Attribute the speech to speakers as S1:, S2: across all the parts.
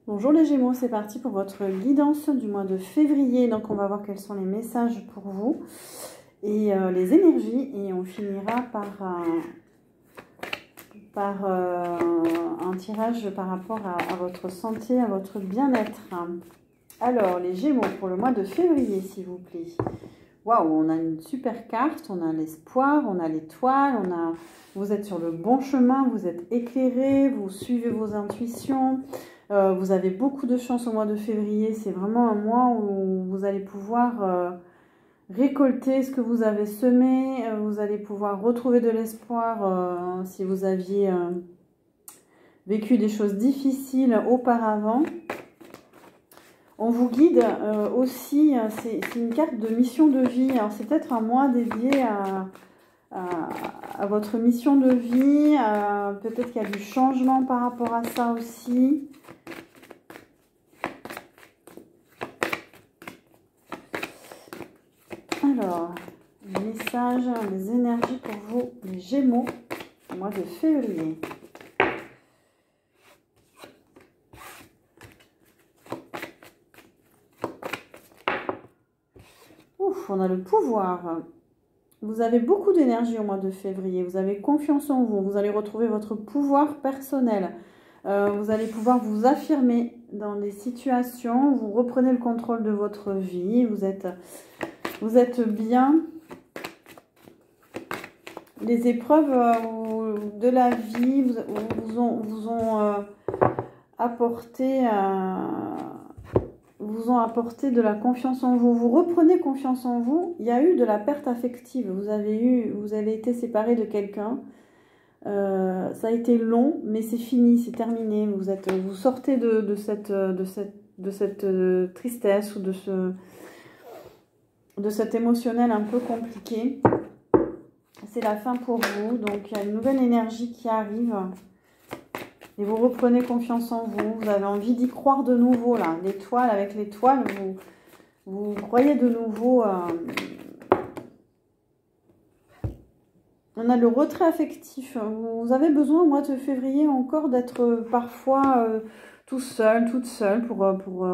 S1: Bonjour les Gémeaux, c'est parti pour votre guidance du mois de février. Donc on va voir quels sont les messages pour vous et les énergies. Et on finira par un tirage par rapport à votre santé, à votre bien-être. Alors les Gémeaux pour le mois de février s'il vous plaît. Waouh, on a une super carte, on a l'espoir, on a l'étoile, vous êtes sur le bon chemin, vous êtes éclairé, vous suivez vos intuitions. Vous avez beaucoup de chance au mois de février. C'est vraiment un mois où vous allez pouvoir récolter ce que vous avez semé. Vous allez pouvoir retrouver de l'espoir si vous aviez vécu des choses difficiles auparavant. On vous guide aussi, c'est une carte de mission de vie. Alors c'est peut-être un mois dédié à votre mission de vie. Peut-être qu'il y a du changement par rapport à ça aussi. Alors, les messages, les énergies pour vous, les Gémeaux, au mois de février. Ouf, on a le pouvoir. Vous avez beaucoup d'énergie au mois de février. Vous avez confiance en vous. Vous allez retrouver votre pouvoir personnel. Vous allez pouvoir vous affirmer dans des situations. Vous reprenez le contrôle de votre vie. Vous êtes bien. Les épreuves de la vie vous ont apporté de la confiance en vous. Vous reprenez confiance en vous. Il y a eu de la perte affective. Vous avez été séparé de quelqu'un. Ça a été long, mais c'est fini, c'est terminé. Vous sortez de cette tristesse ou de cet émotionnel un peu compliqué. C'est la fin pour vous. Donc il y a une nouvelle énergie qui arrive. Et vous reprenez confiance en vous. Vous avez envie d'y croire de nouveau là. L'étoile, avec l'étoile, vous croyez de nouveau. On a le retrait affectif. Vous avez besoin au mois de février encore d'être parfois tout seul, toute seule pour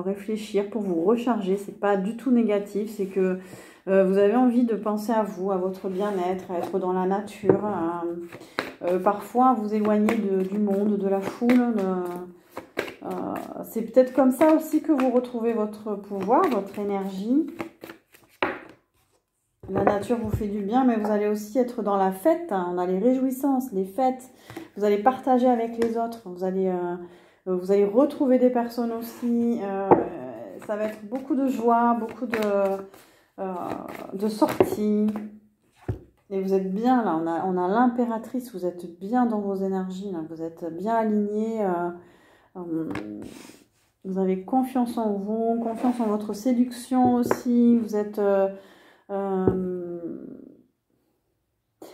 S1: réfléchir, pour vous recharger. C'est pas du tout négatif. C'est que vous avez envie de penser à vous, à votre bien-être, à être dans la nature. Parfois vous éloigner du monde, de la foule. C'est peut-être comme ça aussi que vous retrouvez votre pouvoir, votre énergie. La nature vous fait du bien, mais vous allez aussi être dans la fête. On a les réjouissances, les fêtes. Vous allez partager avec les autres. Vous allez retrouver des personnes aussi. Ça va être beaucoup de joie, beaucoup de sorties. Et vous êtes bien là, on a l'impératrice, vous êtes bien dans vos énergies, là. Vous êtes bien alignés, vous avez confiance en vous, confiance en votre séduction aussi, vous êtes... il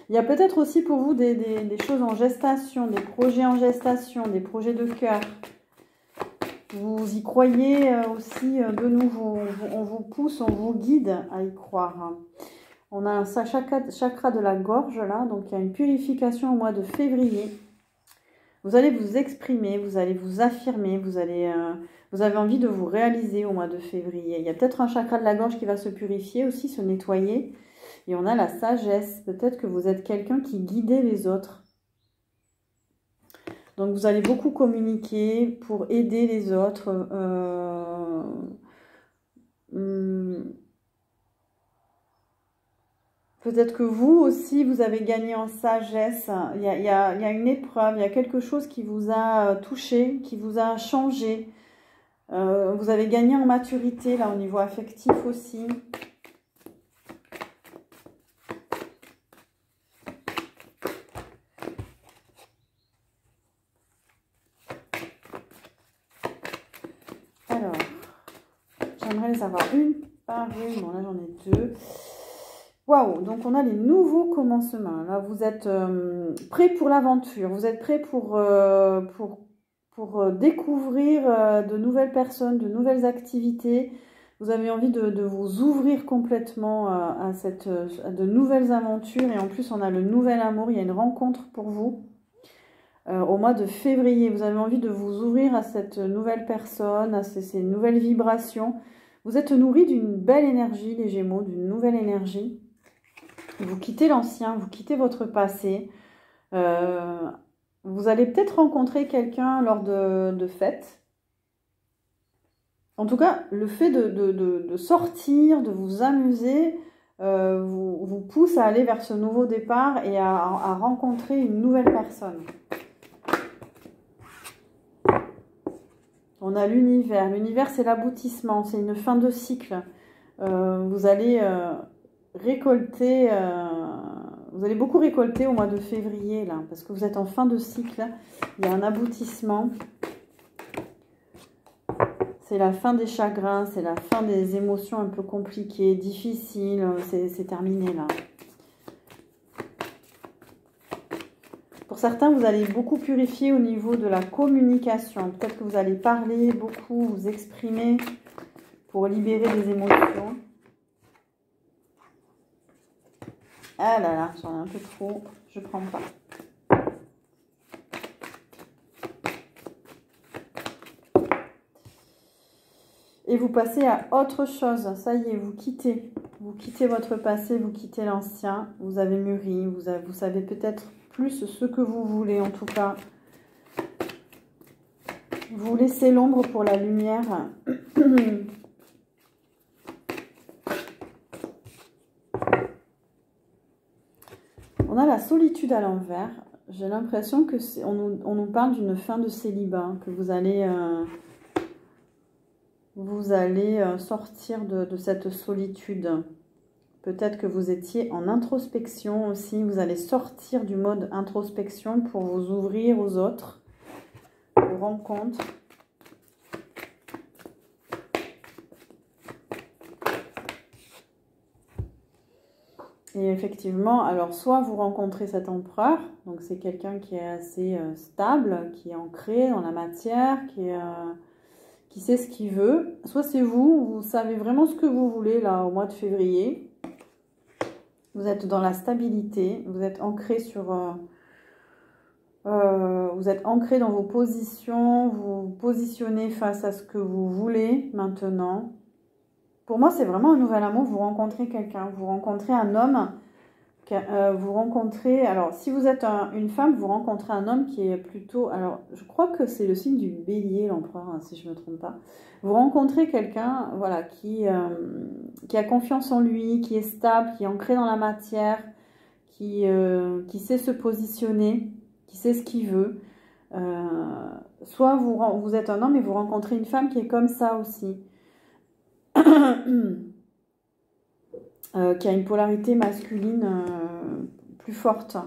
S1: y a peut-être aussi pour vous des choses en gestation, des projets en gestation, des projets de cœur. Vous y croyez aussi de nouveau, on vous pousse, on vous guide à y croire. On a un chakra de la gorge là, donc il y a une purification au mois de février. Vous allez vous exprimer, vous allez vous affirmer, vous avez envie de vous réaliser au mois de février. Il y a peut-être un chakra de la gorge qui va se purifier aussi, se nettoyer. Et on a la sagesse. Peut-être que vous êtes quelqu'un qui guidait les autres. Donc vous allez beaucoup communiquer pour aider les autres. Peut-être que vous aussi, vous avez gagné en sagesse. Il y a une épreuve, il y a quelque chose qui vous a touché, qui vous a changé. Vous avez gagné en maturité, là, au niveau affectif aussi. Alors, j'aimerais les avoir une par une. Bon, là, j'en ai deux. Waouh, donc on a les nouveaux commencements. Là, vous êtes prêts pour l'aventure. Vous êtes prêts pour découvrir de nouvelles personnes, de nouvelles activités. Vous avez envie de vous ouvrir complètement à de nouvelles aventures. Et en plus, on a le nouvel amour. Il y a une rencontre pour vous. au mois de février. Vous avez envie de vous ouvrir à cette nouvelle personne, à ces nouvelles vibrations. Vous êtes nourri d'une belle énergie, les Gémeaux, d'une nouvelle énergie. Vous quittez l'ancien, vous quittez votre passé. Vous allez peut-être rencontrer quelqu'un lors de fêtes. En tout cas, le fait de sortir, de vous amuser, vous pousse à aller vers ce nouveau départ et à rencontrer une nouvelle personne. On a l'univers. L'univers, c'est l'aboutissement, c'est une fin de cycle. Vous allez récolter, vous allez beaucoup récolter au mois de février, là, parce que vous êtes en fin de cycle. Il y a un aboutissement. C'est la fin des chagrins, c'est la fin des émotions un peu compliquées, difficiles. C'est terminé, là. Pour certains, vous allez beaucoup purifier au niveau de la communication. Peut-être que vous allez parler beaucoup, vous exprimer pour libérer des émotions. Ah là là, j'en ai un peu trop, je prends pas. Et vous passez à autre chose. Ça y est, vous quittez. Vous quittez votre passé, vous quittez l'ancien. Vous avez mûri, vous savez peut-être plus ce que vous voulez en tout cas. Vous laissez l'ombre pour la lumière. On a la solitude à l'envers. J'ai l'impression que on nous parle d'une fin de célibat, que vous allez sortir de cette solitude. Peut-être que vous étiez en introspection aussi. Vous allez sortir du mode introspection pour vous ouvrir aux autres, aux rencontres. Et effectivement, alors soit vous rencontrez cet empereur, donc c'est quelqu'un qui est assez stable, qui est ancré dans la matière, qui sait ce qu'il veut. Soit c'est vous, vous savez vraiment ce que vous voulez là au mois de février. Vous êtes dans la stabilité, vous êtes ancré vous êtes ancré dans vos positions, vous vous positionnez face à ce que vous voulez maintenant. Pour moi, c'est vraiment un nouvel amour. Vous rencontrez quelqu'un, vous rencontrez un homme, vous rencontrez... Alors, si vous êtes une femme, vous rencontrez un homme qui est plutôt... Alors, je crois que c'est le signe du bélier, l'empereur, hein, si je ne me trompe pas. Vous rencontrez quelqu'un, voilà, qui a confiance en lui, qui est stable, qui est ancré dans la matière, qui sait se positionner, qui sait ce qu'il veut. Soit vous êtes un homme et vous rencontrez une femme qui est comme ça aussi. Qui a une polarité masculine plus forte.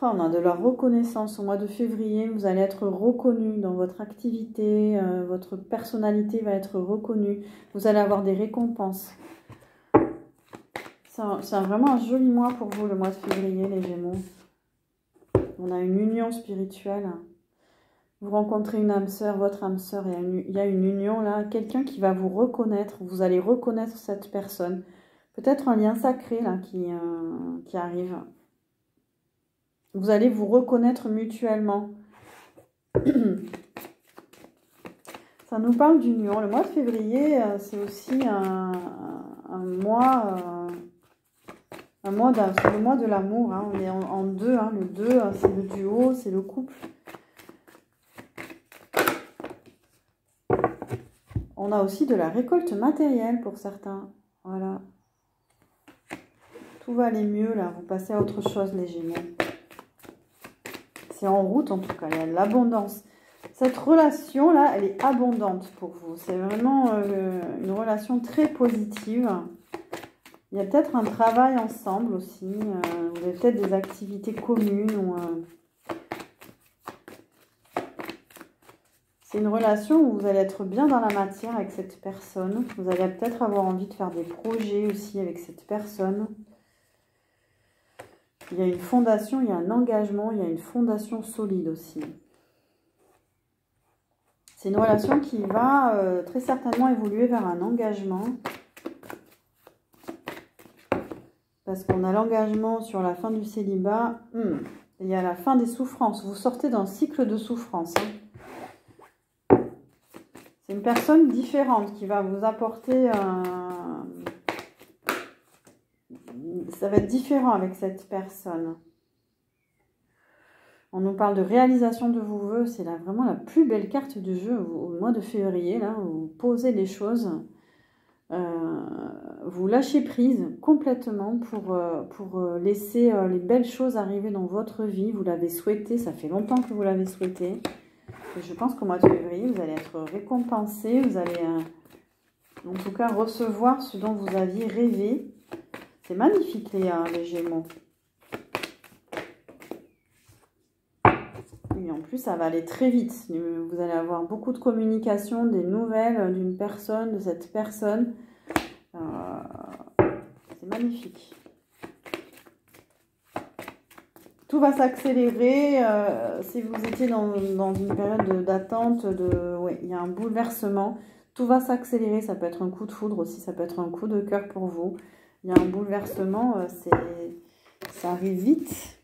S1: Oh, on a de la reconnaissance. Au mois de février, vous allez être reconnu dans votre activité, votre personnalité va être reconnue. Vous allez avoir des récompenses. C'est vraiment un joli mois pour vous, le mois de février, les Gémeaux. On a une union spirituelle. Vous rencontrez une âme sœur, votre âme sœur, il y a une union là. Quelqu'un qui va vous reconnaître, vous allez reconnaître cette personne. Peut-être un lien sacré là qui arrive. Vous allez vous reconnaître mutuellement. Ça nous parle d'union. Le mois de février, c'est aussi un mois... c'est le mois de l'amour, hein. On est en deux, hein. Le 2, c'est le duo, c'est le couple. On a aussi de la récolte matérielle pour certains. Voilà. Tout va aller mieux là, vous passez à autre chose les Gémeaux. C'est en route en tout cas, il y a de l'abondance. Cette relation là, elle est abondante pour vous. C'est vraiment une relation très positive. Il y a peut-être un travail ensemble aussi. Vous avez peut-être des activités communes. C'est une relation où vous allez être bien dans la matière avec cette personne. Vous allez peut-être avoir envie de faire des projets aussi avec cette personne. Il y a une fondation, il y a un engagement, il y a une fondation solide aussi. C'est une relation qui va très certainement évoluer vers un engagement. Parce qu'on a l'engagement sur la fin du célibat. Il y a la fin des souffrances. Vous sortez d'un cycle de souffrance. C'est une personne différente qui va vous apporter ça va être différent avec cette personne. On nous parle de réalisation de vos vœux. C'est vraiment la plus belle carte du jeu au mois de février. Là, où vous posez les choses. Vous lâchez prise complètement pour laisser les belles choses arriver dans votre vie. Vous l'avez souhaité, ça fait longtemps que vous l'avez souhaité. Et je pense qu'au mois de février, vous allez être récompensé. Vous allez en tout cas recevoir ce dont vous aviez rêvé. C'est magnifique les Gémeaux. Et en plus, ça va aller très vite. Vous allez avoir beaucoup de communication, des nouvelles d'une personne, de cette personne. C'est magnifique. Tout va s'accélérer. Si vous étiez dans une période d'attente, ouais, il y a un bouleversement. Tout va s'accélérer. Ça peut être un coup de foudre aussi, ça peut être un coup de cœur pour vous. Il y a un bouleversement. Ça arrive vite.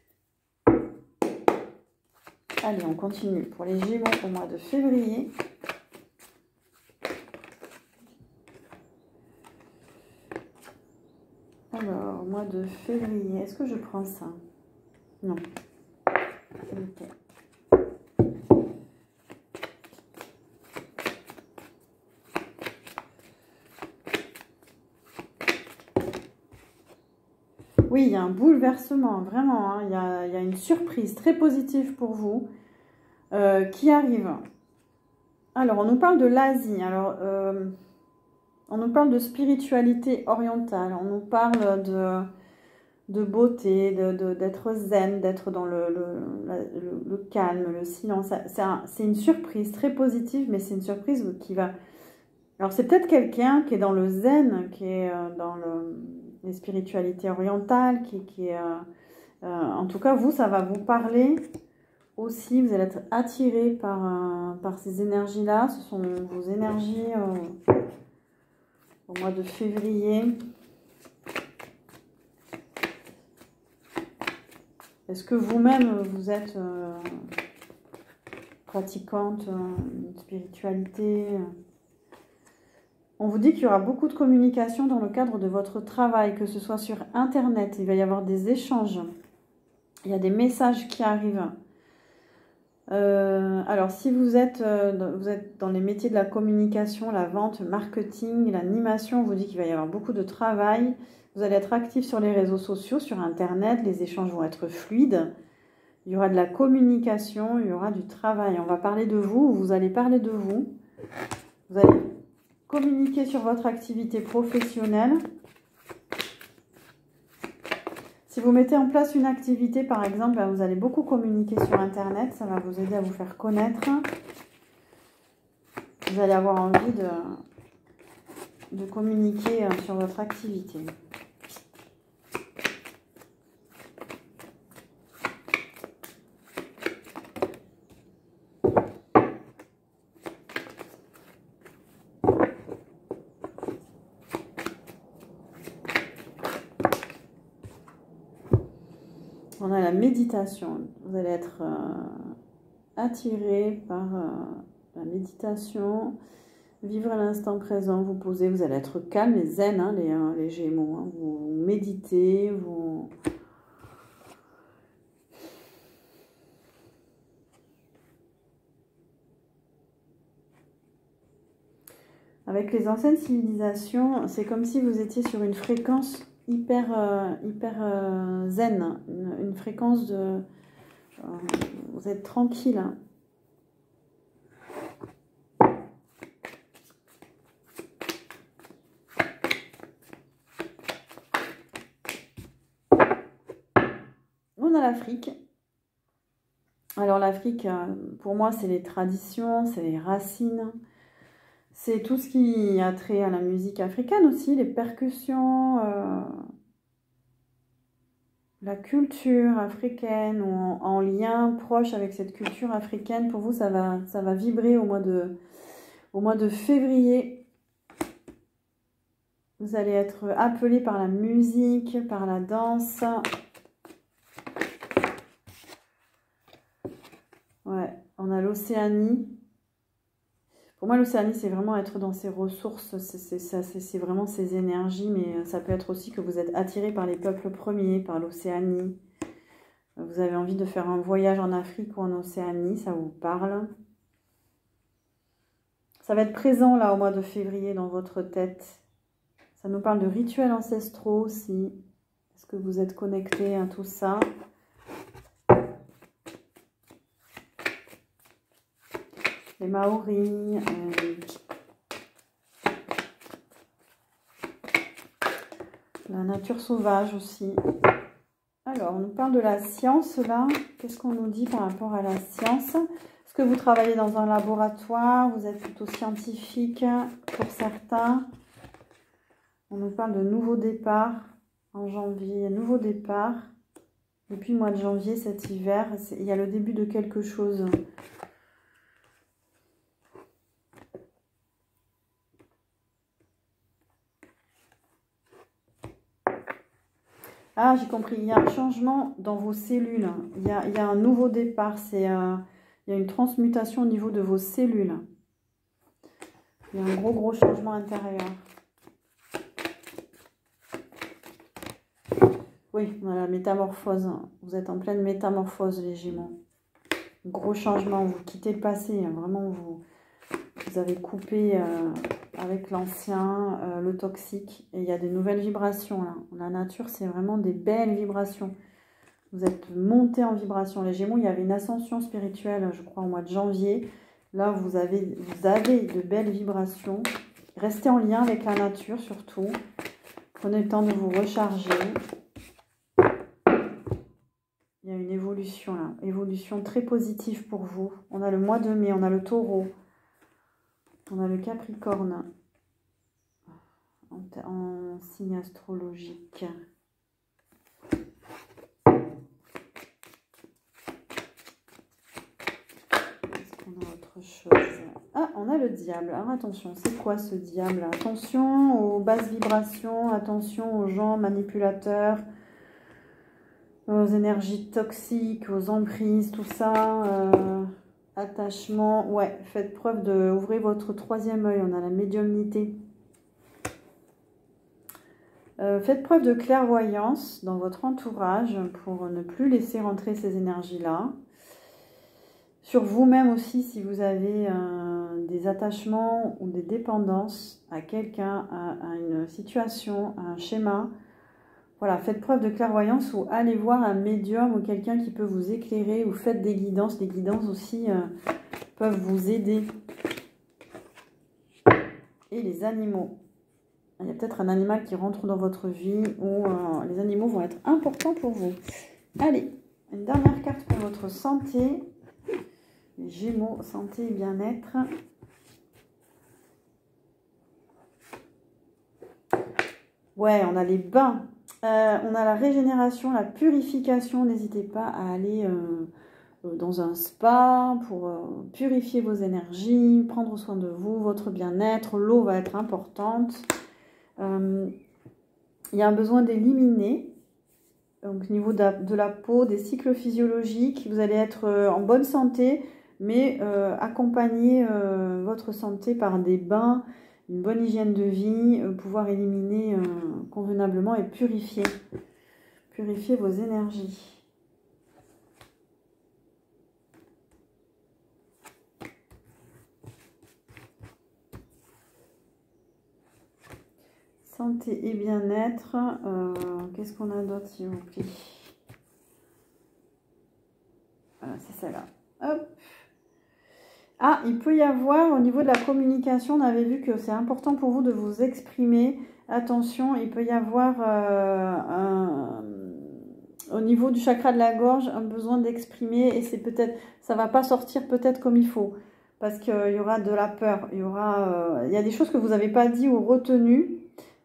S1: Allez, on continue pour les Gémeaux au mois de février. Alors, mois de février, est-ce que je prends ça? Non. Ok. Oui, il y a un bouleversement, vraiment. Hein, il y a une surprise très positive pour vous qui arrive. Alors, on nous parle de l'Asie. Alors, on nous parle de spiritualité orientale. On nous parle de beauté, d'être zen, d'être dans le calme, le silence. C'est une surprise très positive, mais c'est une surprise qui va... Alors, c'est peut-être quelqu'un qui est dans le zen, qui est dans les spiritualités orientales, qui est... en tout cas, vous, ça va vous parler aussi. Vous allez être attiré par ces énergies-là. Ce sont vos énergies au mois de février. Est-ce que vous-même, vous êtes pratiquante de spiritualité? On vous dit qu'il y aura beaucoup de communication dans le cadre de votre travail, que ce soit sur Internet. Il va y avoir des échanges. Il y a des messages qui arrivent. Alors, si vous êtes dans les métiers de la communication, la vente, le marketing, l'animation, on vous dit qu'il va y avoir beaucoup de travail. Vous allez être actif sur les réseaux sociaux, sur Internet. Les échanges vont être fluides. Il y aura de la communication, il y aura du travail. On va parler de vous, vous allez parler de vous. Vous allez communiquer sur votre activité professionnelle. Si vous mettez en place une activité, par exemple, vous allez beaucoup communiquer sur Internet. Ça va vous aider à vous faire connaître. Vous allez avoir envie de communiquer sur votre activité. On a la méditation. Vous allez être attiré par la méditation. Vivre à l'instant présent, vous posez, vous allez être calme et zen, hein, les Gémeaux. Hein. Vous méditez, vous... Avec les anciennes civilisations, c'est comme si vous étiez sur une fréquence hyper zen, une fréquence de... vous êtes tranquille. Hein. On a l'Afrique. Alors l'Afrique, pour moi, c'est les traditions, c'est les racines. C'est tout ce qui a trait à la musique africaine aussi, les percussions. la culture africaine ou en lien proche avec cette culture africaine, pour vous, ça va vibrer au mois de février. Vous allez être appelé par la musique, par la danse. Ouais, on a l'Océanie. Pour moi, l'Océanie, c'est vraiment être dans ses ressources, c'est vraiment ses énergies, mais ça peut être aussi que vous êtes attiré par les peuples premiers, par l'Océanie. Vous avez envie de faire un voyage en Afrique ou en Océanie, ça vous parle. Ça va être présent là au mois de février dans votre tête. Ça nous parle de rituels ancestraux aussi. Est-ce que vous êtes connecté à tout ça? Les Maoris, la nature sauvage aussi. Alors, on nous parle de la science là. Qu'est-ce qu'on nous dit par rapport à la science? Est-ce que vous travaillez dans un laboratoire? Vous êtes plutôt scientifique pour certains? On nous parle de nouveau départ en janvier. Nouveau départ. Depuis le mois de janvier, cet hiver, il y a le début de quelque chose. Ah, j'ai compris. Il y a un changement dans vos cellules. Il y a un nouveau départ. Il y a une transmutation au niveau de vos cellules. Il y a un gros changement intérieur. Oui, on a la métamorphose. Vous êtes en pleine métamorphose, les Gémeaux. Gros changement. Vous quittez le passé. Vraiment, vous avez coupé avec l'ancien, le toxique. Et il y a des nouvelles vibrations là. La nature, c'est vraiment des belles vibrations. Vous êtes monté en vibration. Les Gémeaux, il y avait une ascension spirituelle, je crois, au mois de janvier. Là, vous avez de belles vibrations. Restez en lien avec la nature, surtout. Prenez le temps de vous recharger. Il y a une évolution là. Évolution très positive pour vous. On a le mois de mai, on a le Taureau. On a le Capricorne en signe astrologique. Est-ce qu'on a autre chose? Ah, on a le diable. Alors attention, c'est quoi ce diable? Attention aux basses vibrations, attention aux gens manipulateurs, aux énergies toxiques, aux emprises, tout ça. Attachement, ouais, faites preuve de... Ouvrez votre troisième œil, on a la médiumnité. Faites preuve de clairvoyance dans votre entourage pour ne plus laisser rentrer ces énergies-là. Sur vous-même aussi, si vous avez des attachements ou des dépendances à quelqu'un, à une situation, à un schéma. Voilà, faites preuve de clairvoyance ou allez voir un médium ou quelqu'un qui peut vous éclairer ou faites des guidances. Les guidances aussi peuvent vous aider. Et les animaux. Il y a peut-être un animal qui rentre dans votre vie ou les animaux vont être importants pour vous. Allez, une dernière carte pour votre santé. Les Gémeaux, santé et bien-être. Ouais, on a les bains. On a la régénération, la purification. N'hésitez pas à aller dans un spa pour purifier vos énergies, prendre soin de vous, votre bien-être. L'eau va être importante. Il y a un besoin d'éliminer. Donc au niveau de la peau, des cycles physiologiques. Vous allez être en bonne santé, mais accompagner votre santé par des bains, une bonne hygiène de vie, pouvoir éliminer convenablement et purifier vos énergies. Santé et bien-être. Qu'est-ce qu'on a d'autre, s'il vous plaît? Voilà, c'est celle-là. Hop. Ah, il peut y avoir, au niveau de la communication, on avait vu que c'est important pour vous de vous exprimer. Attention, il peut y avoir, au niveau du chakra de la gorge, un besoin d'exprimer. Et c'est peut-être, ça va pas sortir peut-être comme il faut. Parce qu'il y aura de la peur. Il y a des choses que vous n'avez pas dit ou retenues.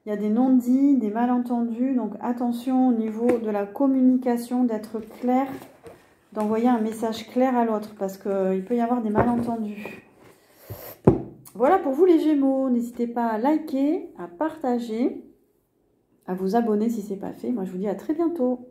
S1: Il y a des non-dits, des malentendus. Donc, attention au niveau de la communication, d'être clair, d'envoyer un message clair à l'autre parce qu'il peut y avoir des malentendus. Voilà pour vous les Gémeaux. N'hésitez pas à liker, à partager, à vous abonner si ce n'est pas fait. Moi, je vous dis à très bientôt.